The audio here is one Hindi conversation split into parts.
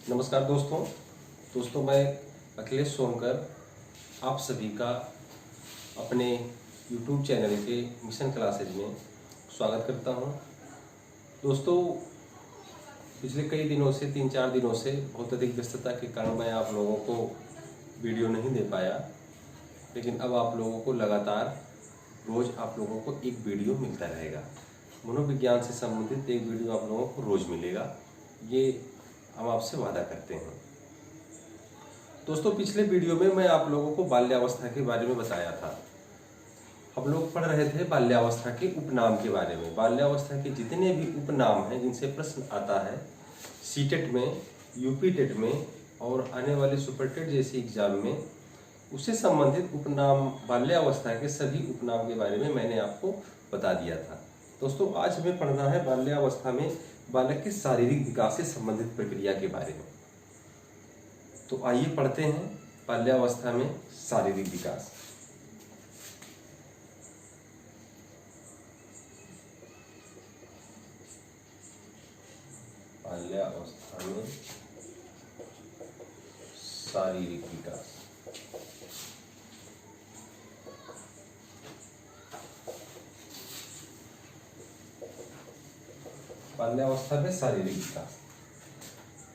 नमस्कार दोस्तों मैं अखिलेश सोनकर आप सभी का अपने YouTube चैनल के मिशन क्लासेज में स्वागत करता हूं। दोस्तों पिछले कई दिनों से 3-4 दिनों से बहुत अधिक व्यस्तता के कारण मैं आप लोगों को वीडियो नहीं दे पाया, लेकिन अब आप लोगों को लगातार रोज़ आप लोगों को एक वीडियो मिलता रहेगा। मनोविज्ञान से संबंधित एक वीडियो आप लोगों को रोज़ मिलेगा, ये हम आपसे वादा करते हैं। दोस्तों पिछले वीडियो में मैं आप लोगों को बाल्यावस्था के बारे में बताया था। हम लोग पढ़ रहे थे बाल्यावस्था के उपनाम के बारे में। बाल्यावस्था के जितने भी उपनाम हैं जिनसे प्रश्न आता है सीटेट में, यूपी टेट में और आने वाले सुपर टेट जैसे एग्जाम में, उससे संबंधित उपनाम बाल्यावस्था के सभी उपनाम के बारे में मैंने आपको बता दिया था। दोस्तों आज हमें पढ़ना है बाल्यावस्था में बालक के शारीरिक विकास से संबंधित प्रक्रिया के बारे में। तो आइए पढ़ते हैं बाल्यावस्था में शारीरिक विकास। बाल्यावस्था में शारीरिक विकास। बाल्यावस्था में शारीरिक विकास,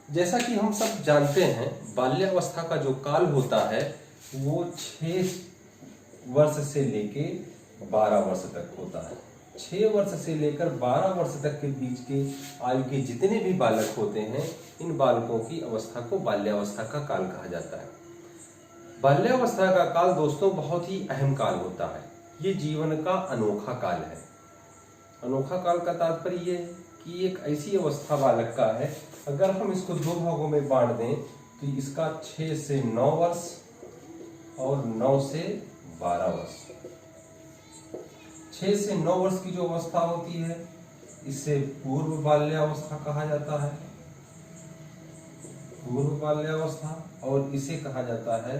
जैसा कि हम सब जानते हैं बाल्यावस्था का जो काल होता है वो 6 वर्ष से लेके 12 वर्ष तक होता है। 6 वर्ष से लेकर 12 वर्ष तक के बीच के आयु के जितने भी बालक होते हैं, इन बालकों की अवस्था को बाल्यावस्था का काल कहा जाता है। बाल्यावस्था का काल दोस्तों बहुत ही अहम काल होता है। ये जीवन का अनोखा काल है। अनोखा काल का तात्पर्य ये है कि एक ऐसी अवस्था बालक का है, अगर हम इसको 2 भागों में बांट दें तो इसका 6 से 9 वर्ष और 9 से 12 वर्ष। 6 से 9 वर्ष की जो अवस्था होती है इसे पूर्व बाल्यावस्था कहा जाता है, पूर्व बाल्यावस्था, और इसे कहा जाता है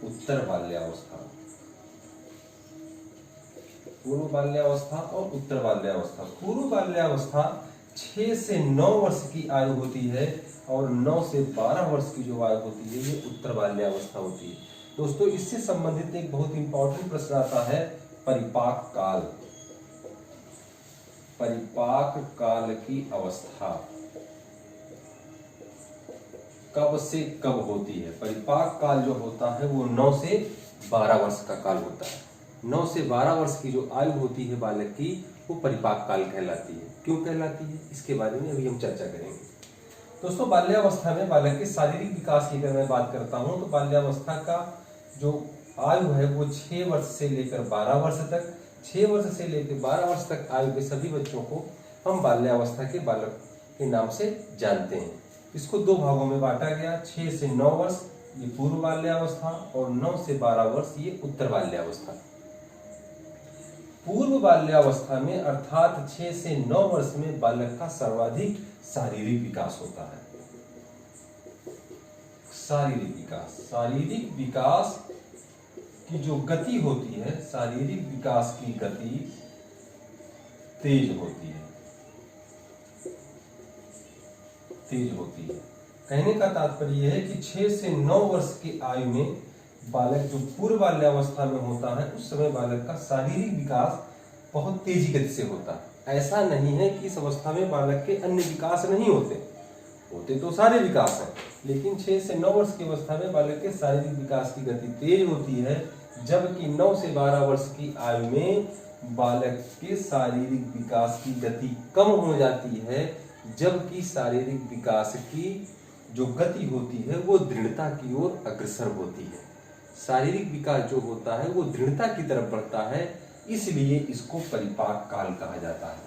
उत्तर बाल्यावस्था। पूर्व बाल्यावस्था और उत्तर बाल्यावस्था। पूर्व बाल्यावस्था 6 से 9 वर्ष की आयु होती है और 9 से 12 वर्ष की जो आयु होती है ये उत्तर बाल्यावस्था होती है। दोस्तों इससे संबंधित एक बहुत इंपॉर्टेंट प्रश्न आता है परिपाक काल। परिपाक काल की अवस्था कब से कब होती है? परिपाक काल जो होता है वो 9 से 12 वर्ष का काल होता है। 9 से 12 वर्ष की जो आयु होती है बालक की वो परिपाक काल कहलाती है। क्यों कहलाती है इसके बारे में अभी हम चर्चा करेंगे। दोस्तों बाल्यावस्था में बालक के शारीरिक विकास की अगर मैं बात करता हूं तो बाल्यावस्था का जो आयु है वो 6 वर्ष से लेकर 12 वर्ष तक, 6 वर्ष से लेकर 12 वर्ष तक आयु के सभी बच्चों को हम बाल्यावस्था के बालक के नाम से जानते हैं। इसको 2 भागों में बांटा गया, 6 से 9 वर्ष ये पूर्व बाल्यावस्था और 9 से 12 वर्ष ये उत्तर बाल्यावस्था। पूर्व बाल्यावस्था में अर्थात 6 से 9 वर्ष में बालक का सर्वाधिक शारीरिक विकास होता है। शारीरिक विकास, शारीरिक विकास की जो गति होती है, शारीरिक विकास की गति तेज होती है, तेज होती है। कहने का तात्पर्य है कि 6 से 9 वर्ष की आयु में बालक जो पूर्व बाल्यावस्था में होता है उस समय बालक का शारीरिक विकास बहुत तेजी गति से होता है। ऐसा नहीं है कि इस अवस्था में बालक के अन्य विकास नहीं होते, होते तो सारे विकास हैं, लेकिन 6 से 9 वर्ष की अवस्था में बालक के शारीरिक विकास की गति तेज होती है, जबकि 9 से 12 वर्ष की आयु में बालक के शारीरिक विकास की गति कम हो जाती है, जबकि शारीरिक विकास की जो गति होती है वो दृढ़ता की ओर अग्रसर होती है। शारीरिक विकास जो होता है वो दृढ़ता की तरफ बढ़ता है, इसलिए इसको परिपाक काल कहा जाता है।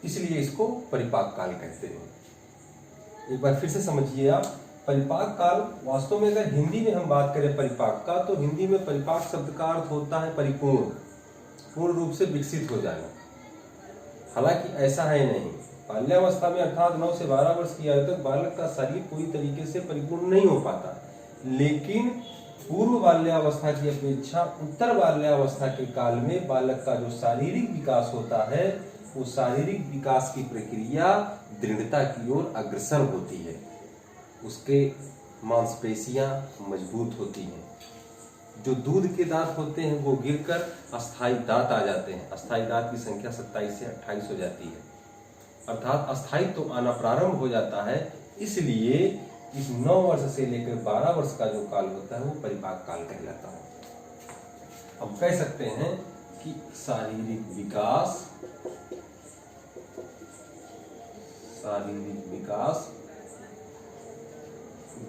इसलिए इसको परिपाक काल कहते हैं। एक बार फिर से समझिए आप, परिपाक काल वास्तव में अगर हिंदी में हम बात करें परिपाक का, तो हिंदी में परिपाक शब्द का अर्थ होता है परिपूर्ण, पूर्ण रूप से विकसित हो जाना। हालांकि ऐसा है नहीं। बाल्यावस्था में अर्थात 9 से 12 वर्ष की आयु तक बालक का शरीर पूरी तरीके से परिपूर्ण नहीं हो पाता, लेकिन पूर्व बाल्यावस्था की अपेक्षा उत्तर बाल्यावस्था के काल में बालक का जो शारीरिक विकास होता है वो शारीरिक विकास की प्रक्रिया दृढ़ता की ओर अग्रसर होती है, उसके मांसपेशियां मजबूत होती हैं। जो दूध के दांत होते हैं वो गिरकर अस्थायी दांत आ जाते हैं। अस्थायी दांत की संख्या 27 से 28 हो जाती है, अर्थात अस्थायी तो आना प्रारंभ हो जाता है। इसलिए इस 9 वर्ष से लेकर 12 वर्ष का जो काल होता है वो परिपाक काल कहलाता है। हम कह सकते हैं कि शारीरिक विकास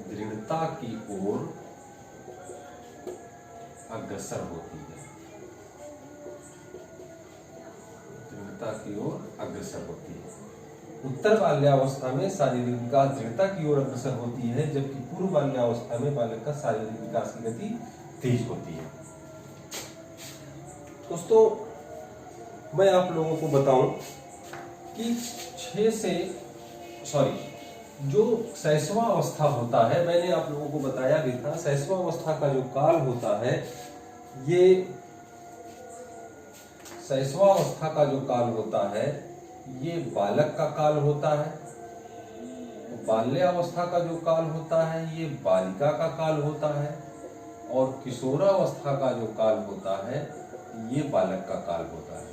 दृढ़ता की ओर अग्रसर होती है, दृढ़ता की ओर अग्रसर होती है। उत्तर बाल्यावस्था में शारीरिक विकास दृढ़ता की ओर अग्रसर होती है, जबकि पूर्व बाल्यावस्था में बालक का शारीरिक विकास की गति तेज होती है। दोस्तों, मैं आप लोगों को बताऊं कि जो शैशवा अवस्था होता है, मैंने आप लोगों को बताया भी था, शैशवा अवस्था का जो काल होता है, ये शैशवा अवस्था का जो काल होता है ये बालक का काल होता है। बाल्यावस्था का जो काल होता है ये बालिका का काल होता है, और किशोरावस्था का जो काल होता है ये बालक का काल होता है।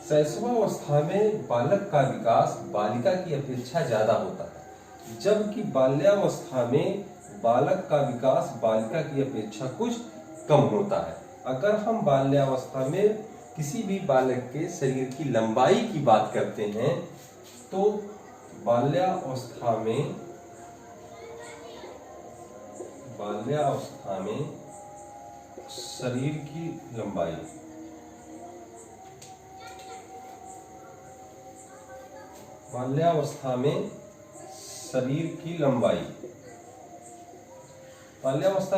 शैशवावस्था में बालक का विकास बालिका की अपेक्षा ज्यादा होता है, जबकि बाल्यावस्था में बालक का विकास बालिका की अपेक्षा कुछ कम होता है। अगर हम बाल्यावस्था में किसी भी बालक के शरीर की लंबाई की बात करते हैं तो बाल्यावस्था में शरीर की लंबाई बाल्यावस्था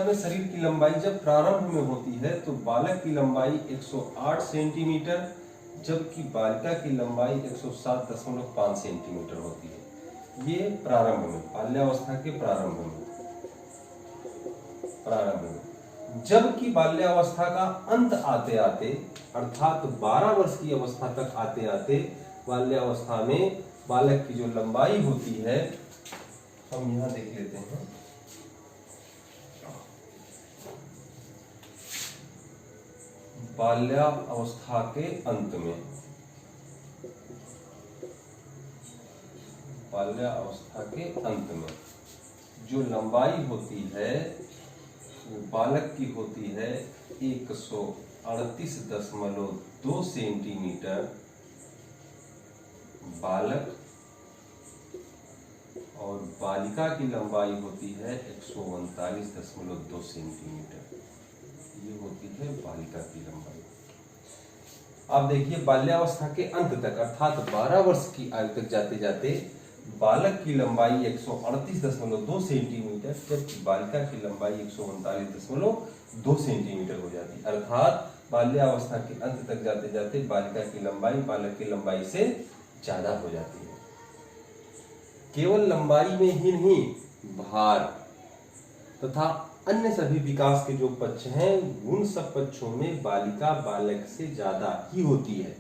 में शरीर की लंबाई जब प्रारंभ में होती है तो बालक की लंबाई 108 सेंटीमीटर, जबकि बालिका की लंबाई 107.5 सेंटीमीटर होती है। ये प्रारंभ में, बाल्यावस्था के प्रारंभ में। जबकि बाल्यावस्था का अंत आते आते, अर्थात 12 वर्ष की अवस्था तक आते आते, बाल्यावस्था में बालक की जो लंबाई होती है, हम यहां देख लेते हैं। बाल्यावस्था के अंत में, जो लंबाई होती है वो बालक की होती है 138.2 सेंटीमीटर बालक, और बालिका की लंबाई होती है 139.2 सेंटीमीटर। ये होती है बालिका की लंबाई। आप देखिए, बाल्यावस्था के अंत तक अर्थात 12 वर्ष की आयु तक जाते जाते बालक की लंबाई 138.2 सेंटीमीटर, जबकि बालिका की लंबाई 139.2 सेंटीमीटर हो जाती है। अर्थात बाल्यावस्था के अंत तक जाते जाते बालिका की लंबाई बालक की लंबाई से ज्यादा हो जाती है। केवल लंबाई में ही नहीं, भार तथा अन्य सभी विकास के जो पक्ष हैं उन सब पक्षों में बालिका बालक से ज्यादा ही होती है।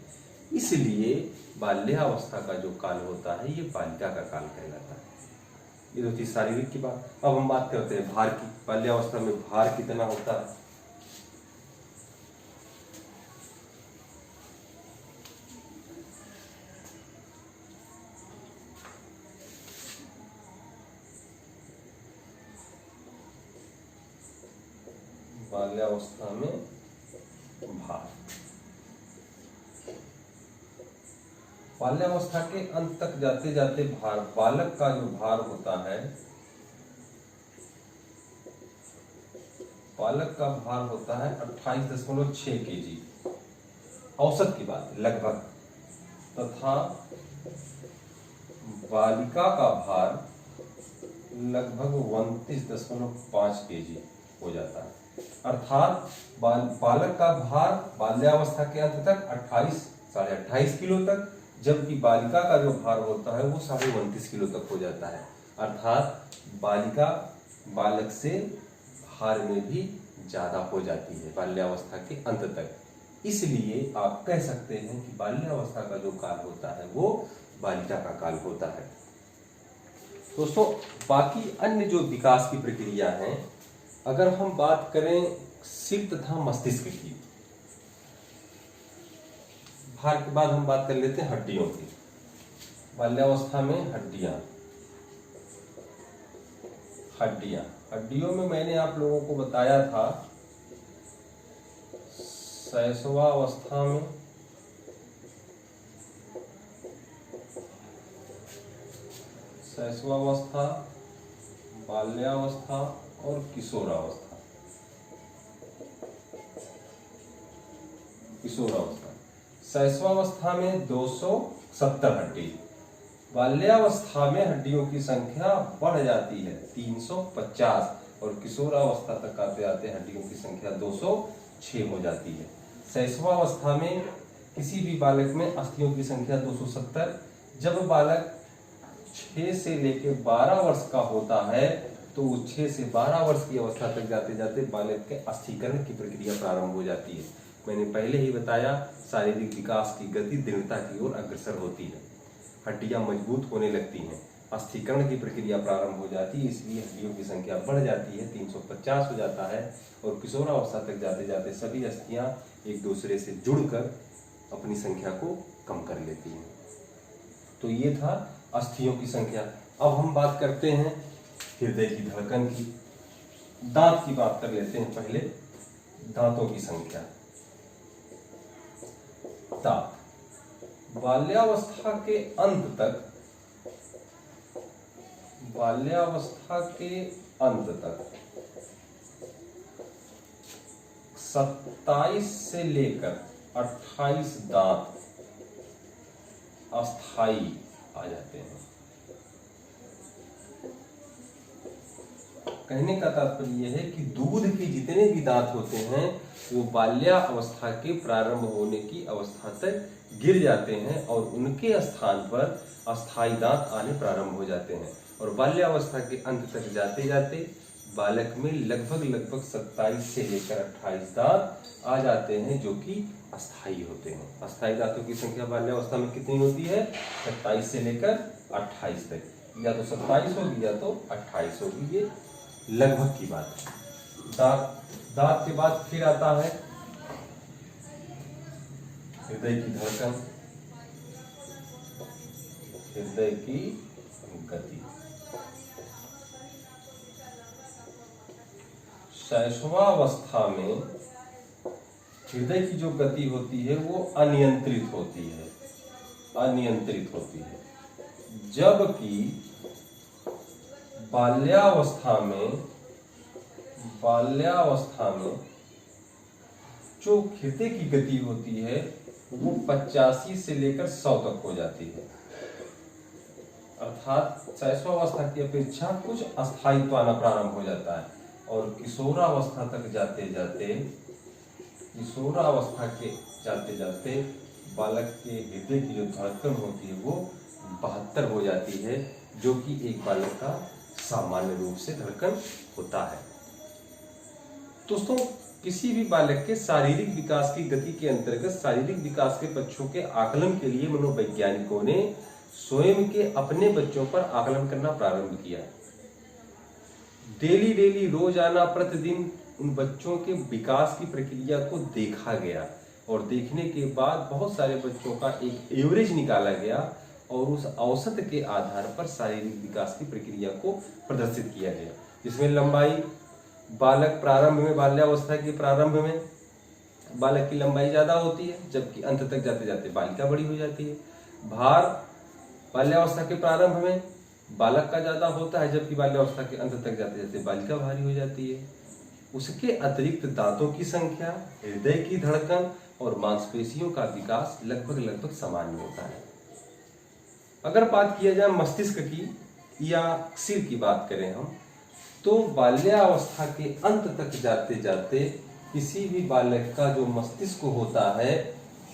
इसलिए बाल्यावस्था का जो काल होता है ये बालिका का काल कहलाता है। ये तो थी शारीरिक की बात। अब हम बात करते हैं भार की। बाल्यावस्था में भार कितना होता है? बाल्यावस्था में भार, बाल्यावस्था के अंत तक जाते जाते भार, बालक का जो भार होता है, बालक का भार होता है 28.6 केजी, औसत की बात है, लगभग, तथा बालिका का भार लगभग 29.5 केजी हो जाता है। अर्थात बालक का भार बाल्यावस्था के अंत तक 28-28.5 किलो तक, जबकि बालिका का जो भार होता है वो 29.5 किलो तक हो जाता है। अर्थात बालिका बालक से भार में भी ज्यादा हो जाती है बाल्यावस्था के अंत तक। इसलिए आप कह सकते हैं कि बाल्यावस्था का जो काल होता है वो बालिका का काल होता है। दोस्तों, बाकी अन्य जो विकास की प्रक्रिया हैं, अगर हम बात करें सिर तथा मस्तिष्क की, भार के बाद हम बात कर लेते हैं हड्डियों की। बाल्यावस्था में हड्डियों में मैंने आप लोगों को बताया था शैशवावस्था में बाल्यावस्था और किशोरावस्था। शैशवावस्था में 270 हड्डी, बाल्यावस्था में हड्डियों की संख्या बढ़ जाती है 350 और किशोरावस्था तक आते आते हड्डियों की संख्या 206 हो जाती है। शैशवावस्था में किसी भी बालक में अस्थियों की संख्या 270, जब बालक 6 से लेकर 12 वर्ष का होता है तो 6 से 12 वर्ष की अवस्था तक जाते जाते बालक के अस्थिकरण की प्रक्रिया प्रारंभ हो जाती है। मैंने पहले ही बताया, शारीरिक विकास की गति दृढ़ता की ओर अग्रसर होती है, हड्डियां मजबूत होने लगती हैं, अस्थिकरण की प्रक्रिया प्रारंभ हो जाती है, इसलिए हड्डियों की संख्या बढ़ जाती है, 350 हो जाता है और किशोरावस्था तक जाते जाते सभी अस्थियां एक दूसरे से जुड़कर अपनी संख्या को कम कर लेती हैं। तो ये था अस्थियों की संख्या। अब हम बात करते हैं हृदय की धड़कन की। दांत की बात कर लेते हैं पहले, दांतों की संख्या। दांत बाल्यावस्था के अंत तक 27 से लेकर 28 दांत अस्थाई आ जाते हैं। कहने का तात्पर्य यह है कि दूध के जितने भी दांत होते हैं वो बाल्यावस्था के प्रारंभ होने की अवस्था तक गिर जाते हैं और उनके स्थान पर अस्थाई दांत आने प्रारंभ हो जाते हैं और बाल्यावस्था के अंत तक जाते जाते बालक में लगभग 27 से लेकर 28 दांत आ जाते हैं जो कि अस्थाई होते हैं। अस्थाई दांतों की संख्या बाल्यावस्था में कितनी होती है? 27 से लेकर 28 तक, या तो 27 होगी या तो 28 होगी, ये लगभग की बात है। दांत के बाद फिर आता है हृदय की धड़कन, हृदय की गति। शैशवावस्था में हृदय की जो गति होती है वो अनियंत्रित होती है, जबकि बाल्यावस्था में जो हृदय की गति होती है वो 85 से लेकर 100 तक हो जाती है। अर्थात शैशवावस्था की अपेक्षा कुछ अस्थायित्व आना प्रारंभ हो जाता है और किशोरावस्था तक जाते जाते बालक के हृदय की जो धड़कन होती है वो 72 हो जाती है, जो कि एक बालक का सामान्य रूप से धड़कन होता है। दोस्तों, किसी भी बालक के शारीरिक विकास की गति के अंतर्गत शारीरिक विकास के पक्षों के आकलन के लिए मनोवैज्ञानिकों ने स्वयं के अपने बच्चों पर आकलन करना प्रारंभ किया। डेली रोजाना प्रतिदिन उन बच्चों के विकास की प्रक्रिया को देखा गया और देखने के बाद बहुत सारे बच्चों का एक एवरेज निकाला गया और उस औसत के आधार पर शारीरिक विकास की प्रक्रिया को प्रदर्शित किया गया, जिसमें लंबाई बालक प्रारंभ में, बाल्यावस्था के प्रारंभ में बालक की लंबाई ज्यादा होती है, जबकि अंत तक जाते जाते बालिका बड़ी हो जाती है। भार बाल्यावस्था के प्रारंभ में बालक का ज्यादा होता है, जबकि बाल्यावस्था के अंत तक जाते जाते बालिका भारी हो जाती है। उसके अतिरिक्त दांतों की संख्या, हृदय की धड़कन और मांसपेशियों का विकास लगभग सामान्य होता है। अगर बात किया जाए मस्तिष्क की या सिर की बात करें हम, तो बाल्यावस्था के अंत तक जाते जाते किसी भी बालक का जो मस्तिष्क होता है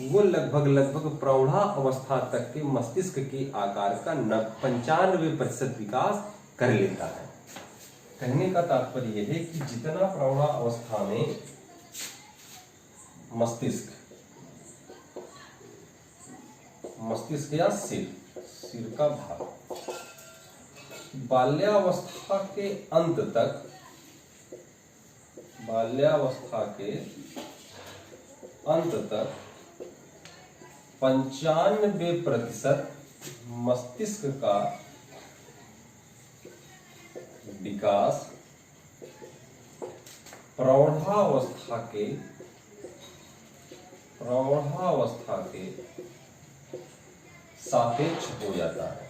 वो लगभग प्रौढ़ा अवस्था तक के मस्तिष्क के आकार का 95% विकास कर लेता है। कहने का तात्पर्य यह है कि जितना प्रौढ़ा अवस्था में मस्तिष्क या सिर सिर का भार। बाल्यावस्था के अंत तक, बाल्यावस्था के अंत तक 95% मस्तिष्क का विकास प्रौढ़ावस्था के सापेक्ष हो जाता है।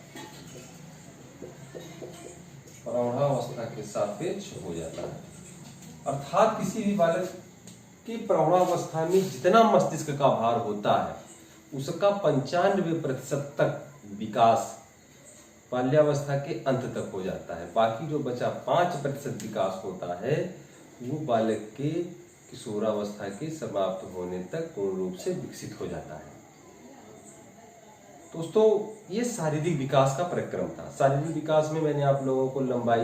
प्रौढ़ावस्था के सापेक्ष हो जाता है, अर्थात किसी भी बालक की प्रौढ़ावस्था में जितना मस्तिष्क का भार होता है उसका 95% तक विकास बाल्यावस्था के अंत तक हो जाता है। बाकी जो बचा 5% विकास होता है वो बालक के किशोरावस्था के समाप्त होने तक पूर्ण रूप से विकसित हो जाता है। दोस्तों, ये शारीरिक विकास का प्रक्रम था। शारीरिक विकास में मैंने आप लोगों को लंबाई,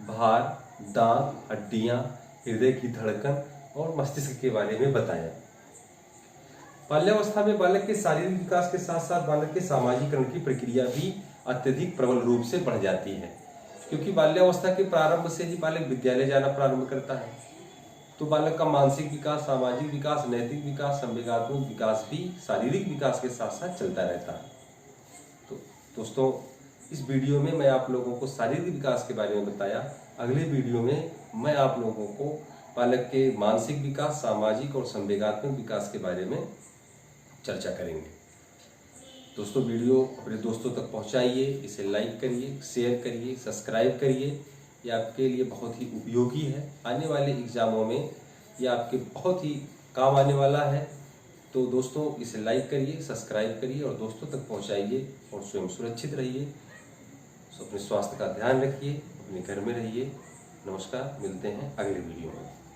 भार, दांत, हड्डियां, हृदय की धड़कन और मस्तिष्क के बारे में बताया। बाल्यावस्था में बालक के शारीरिक विकास के साथ साथ बालक के सामाजिकरण की प्रक्रिया भी अत्यधिक प्रबल रूप से बढ़ जाती है, क्योंकि बाल्यावस्था के प्रारंभ से ही बालक विद्यालय जाना प्रारंभ करता है। तो बालक का मानसिक विकास, सामाजिक विकास, नैतिक विकास, संवेगात्मक विकास भी शारीरिक विकास के साथ साथ चलता रहता है। तो दोस्तों, इस वीडियो में मैं आप लोगों को शारीरिक विकास के बारे में बताया। अगले वीडियो में मैं आप लोगों को बालक के मानसिक विकास, सामाजिक और संवेगात्मक विकास के बारे में चर्चा करेंगे। दोस्तों, वीडियो अपने दोस्तों तक पहुंचाइए, इसे लाइक करिए, शेयर करिए, सब्सक्राइब करिए। ये आपके लिए बहुत ही उपयोगी है। आने वाले एग्जामों में ये आपके बहुत ही काम आने वाला है। तो दोस्तों, इसे लाइक करिए, सब्सक्राइब करिए और दोस्तों तक पहुंचाइए और स्वयं सुरक्षित रहिए। अपने स्वास्थ्य का ध्यान रखिए, अपने घर में रहिए। नमस्कार, मिलते हैं अगले वीडियो में।